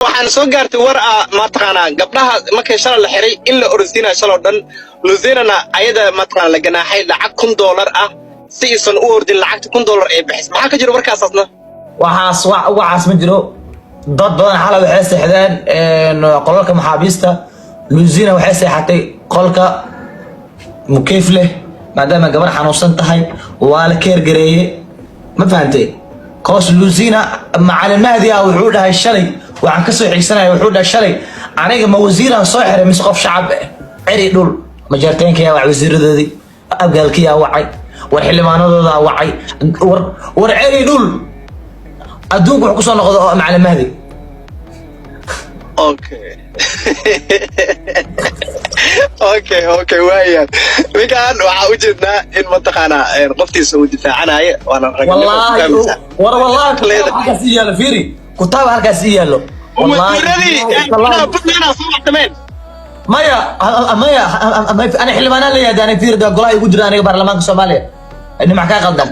waxaan soo gaartay war ma taqaanaa gabdhaha markay shalay la xiray in la orsiinay shalay dhan luuzinana ayada ma taqaanaa la ganaaxay lacag $1,000 ah si isan u ordin lacagta $1,000 ee bixis maxaa ka jiro warkaasna waxaas ma jiro dad badan xalay waxay seexdeen qolalka maxaabiista luuzina waxay seexatay qolka mukeef leh maadaama gabar xanuunsan tahay waa la keer gareeyay ma fahantay koos luuzina macalin mahdi ah wuxuu dhahay shalay waxaan ka soo xigsanaya wuxuu dhahay shalay aniga ma wasiiraan soo xiray mise qof shacab ciri dhul majarteenkaya wax wasiiradoodii abgaalkiyaa wacay war xildhibaanadooda wacay war ciri dhul adduunku wuxuu ku soo noqdo macalin mahdi okay waayan ninkan waxaa u jeednaa in mataqaanaa qoftiisa uu difaacanayo waana wallahi halkaas ii yaalo fiiri kutaaba halkaas ii yaalo maya ana xildhibaanaan leeyahay daanay fiiri golaha igu jira aniga baarlamaanka Soomaaliya nimac ka qaldan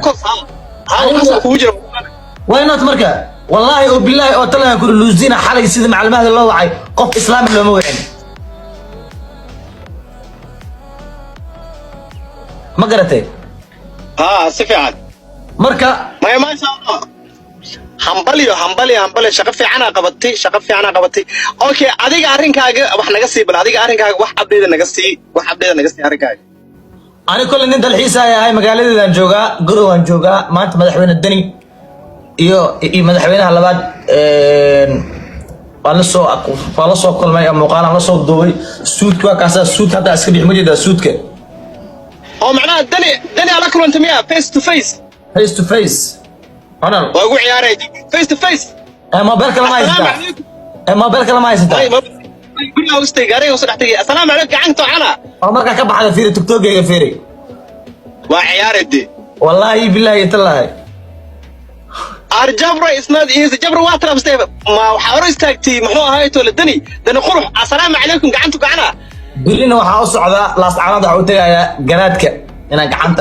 why not marka wallahi oo billahi oo talaga ku luuzina xalay sida macluumaad loo wacay qof islaam loo ma wicin ma garatay si fiican marka maya ma sha Allah hambali shaqo fiican qabatay okay adiga arrinkaaga wax naga sii bal adiga arrinkaaga wax update naga sii arrinkaaga ani kullu nin dalxiis ahay magaaladeedan joogaa gurowaan joogaa maanta madaxweyne Dani iyo madaxweynaha labaad waa la soo kulmay muuqaal la soo duubay suudka kaasa suud hadda iska bixi ma jeedaa suudka oo macnaha Dani ala kulantay miya face to face أنا وأقول عياري face to face موبايلك لما يستا موبايلك لما يستا كل ما وستي قاري وصلحتي السلام عليك عنك أنا عمرك كبح على فيري تيك توك يا فيري وعياري دي والله بالله يتلاهي أرجبر إسناد جبر واتر بستيف ما حاول يستاكتي محوها هاي تولدني ده نخرج السلام عليكم قعنتك أنا قل لنا وحاوس على لاس عرض عوتي يا جناتك أنا قعنت